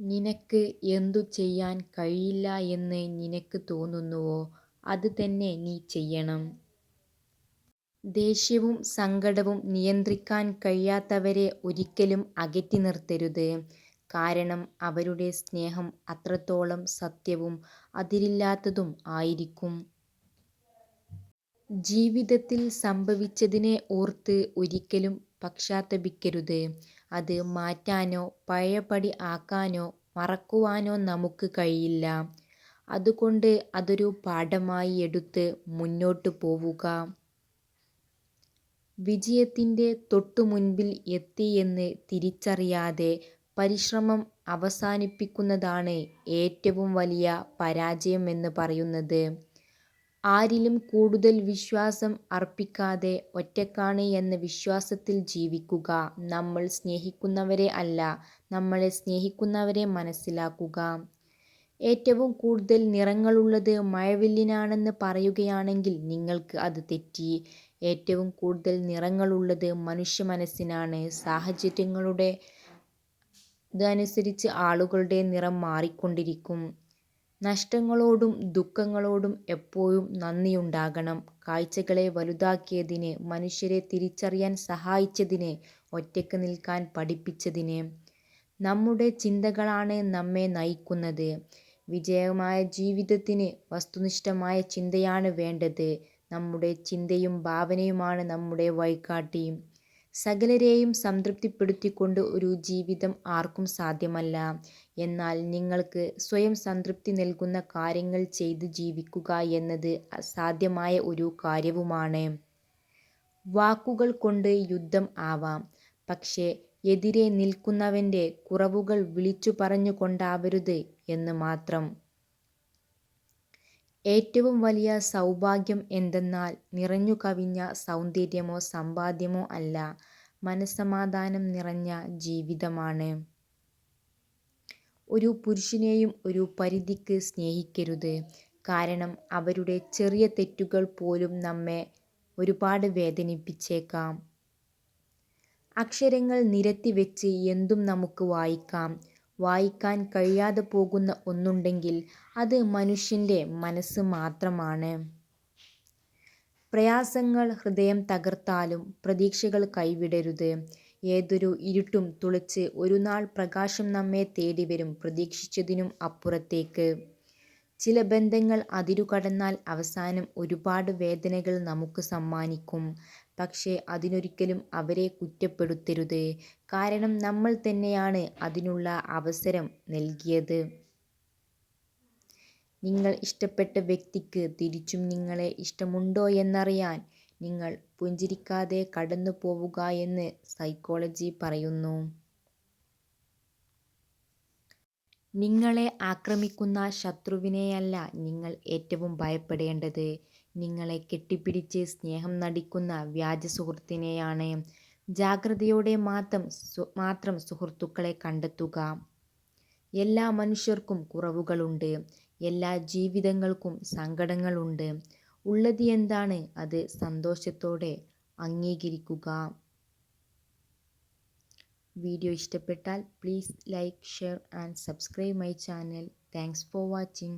നിനക്ക് എന്തു ചെയ്യാൻ കഴിയില്ല എന്ന് നിനക്ക് തോന്നുന്നുവോ അത് തന്നെ നീ ചെയ്യണം. ദേഷ്യവും സങ്കടവും നിയന്ത്രിക്കാൻ കഴിയാത്തവരെ ഒരിക്കലും അകറ്റി നിർത്തരുത്. കാരണം അവരുടെ സ്നേഹം അത്രത്തോളം സത്യവും അതിരില്ലാത്തതും ആയിരിക്കും. ജീവിതത്തിൽ സംഭവിച്ചതിനെ ഓർത്ത് ഒരിക്കലും പശ്ചാത്തപിക്കരുത്. അത് മാറ്റാനോ പഴയപടി ആക്കാനോ മറക്കുവാനോ നമുക്ക് കഴിയില്ല. അതുകൊണ്ട് അതൊരു പാഠമായി എടുത്ത് മുന്നോട്ട് പോവുക. വിജയത്തിൻ്റെ തൊട്ടുമുൻപിൽ എത്തിയെന്ന് തിരിച്ചറിയാതെ പരിശ്രമം അവസാനിപ്പിക്കുന്നതാണ് ഏറ്റവും വലിയ പരാജയം എന്ന് പറയുന്നത്. ആരിലും കൂടുതൽ വിശ്വാസം അർപ്പിക്കാതെ ഒറ്റയ്ക്കാണ് എന്ന വിശ്വാസത്തിൽ ജീവിക്കുക. നമ്മൾ സ്നേഹിക്കുന്നവരെ അല്ല, നമ്മളെ സ്നേഹിക്കുന്നവരെ മനസ്സിലാക്കുക. ഏറ്റവും കൂടുതൽ നിറങ്ങളുള്ളത് മഴവില്ലിനാണെന്ന് പറയുകയാണെങ്കിൽ നിങ്ങൾക്ക് അത് തെറ്റി. ഏറ്റവും കൂടുതൽ നിറങ്ങളുള്ളത് മനുഷ്യ മനസ്സിനാണ്. സാഹചര്യങ്ങളുടെ ഇതനുസരിച്ച് ആളുകളുടെ നിറം മാറിക്കൊണ്ടിരിക്കും. നഷ്ടങ്ങളോടും ദുഃഖങ്ങളോടും എപ്പോഴും നന്ദിയുണ്ടാകണം. കാഴ്ചകളെ വലുതാക്കിയതിന്, മനുഷ്യരെ തിരിച്ചറിയാൻ സഹായിച്ചതിന്, ഒറ്റയ്ക്ക് നിൽക്കാൻ പഠിപ്പിച്ചതിന്. നമ്മുടെ ചിന്തകളാണ് നമ്മെ നയിക്കുന്നത്. വിജയമായ ജീവിതത്തിന് വസ്തുനിഷ്ഠമായ ചിന്തയാണ് വേണ്ടത്. നമ്മുടെ ചിന്തയും ഭാവനയുമാണ് നമ്മുടെ വഴികാട്ടി. സകലരെയും സംതൃപ്തിപ്പെടുത്തിക്കൊണ്ട് ഒരു ജീവിതം ആർക്കും സാധ്യമല്ല. എന്നാൽ നിങ്ങൾക്ക് സ്വയം സംതൃപ്തി നൽകുന്ന കാര്യങ്ങൾ ചെയ്ത് ജീവിക്കുക എന്നത് സാധ്യമായ ഒരു കാര്യവുമാണ്. വാക്കുകൾ കൊണ്ട് യുദ്ധം ആവാം, പക്ഷേ എതിരെ നിൽക്കുന്നവൻ്റെ കുറവുകൾ വിളിച്ചു പറഞ്ഞുകൊണ്ടാവരുത് എന്ന് മാത്രം. ഏറ്റവും വലിയ സൗഭാഗ്യം എന്തെന്നാൽ നിറഞ്ഞു കവിഞ്ഞ സൗന്ദര്യമോ സമ്പാദ്യമോ അല്ല, മനസ്സമാധാനം നിറഞ്ഞ ജീവിതമാണ്. ഒരു പുരുഷനെയും ഒരു പരിധിക്ക് സ്നേഹിക്കരുത്. കാരണം അവരുടെ ചെറിയ തെറ്റുകൾ പോലും നമ്മെ ഒരുപാട് വേദനിപ്പിച്ചേക്കാം. അക്ഷരങ്ങൾ നിരത്തി വെച്ച് എന്തും നമുക്ക് വായിക്കാം. വായിക്കാൻ കഴിയാതെ പോകുന്ന ഒന്നുണ്ടെങ്കിൽ അത് മനുഷ്യൻ്റെ മനസ്സ് മാത്രമാണ്. പ്രയാസങ്ങൾ ഹൃദയം തകർത്താലും പ്രതീക്ഷകൾ കൈവിടരുത്. ഏതൊരു ഇരുട്ടും തുളച്ച് ഒരു നാൾ പ്രകാശം നമ്മെ തേടി വരും, പ്രതീക്ഷിച്ചതിനും അപ്പുറത്തേക്ക്. ചില ബന്ധങ്ങൾ അതിരുകടന്നാൽ അവസാനം ഒരുപാട് വേദനകൾ നമുക്ക് സമ്മാനിക്കും. പക്ഷേ അതിനൊരിക്കലും അവരെ കുറ്റപ്പെടുത്തരുത്. കാരണം നമ്മൾ തന്നെയാണ് അതിനുള്ള അവസരം നൽകിയത്. നിങ്ങൾ ഇഷ്ടപ്പെട്ട വ്യക്തിക്ക് തിരിച്ചും നിങ്ങളെ ഇഷ്ടമുണ്ടോ എന്നറിയാൻ നിങ്ങൾ പുഞ്ചിരിക്കാതെ കടന്നു പോവുക എന്ന് സൈക്കോളജി പറയുന്നു. നിങ്ങളെ ആക്രമിക്കുന്ന ശത്രുവിനെയല്ല നിങ്ങൾ ഏറ്റവും ഭയപ്പെടേണ്ടത്, നിങ്ങളെ കെട്ടിപ്പിടിച്ച് സ്നേഹം നടിക്കുന്ന വ്യാജ സുഹൃത്തിനെയാണ്. ജാഗ്രതയോടെ മാത്രം സുഹൃത്തുക്കളെ കണ്ടെത്തുക. എല്ലാ മനുഷ്യർക്കും കുറവുകളുണ്ട്. എല്ലാ ജീവിതങ്ങൾക്കും സങ്കടങ്ങളുണ്ട്. ഉള്ളത് എന്താണ് അത് സന്തോഷത്തോടെ അംഗീകരിക്കുക. വീഡിയോ ഇഷ്ടപ്പെട്ടാൽ please like, share and subscribe my channel. Thanks for watching.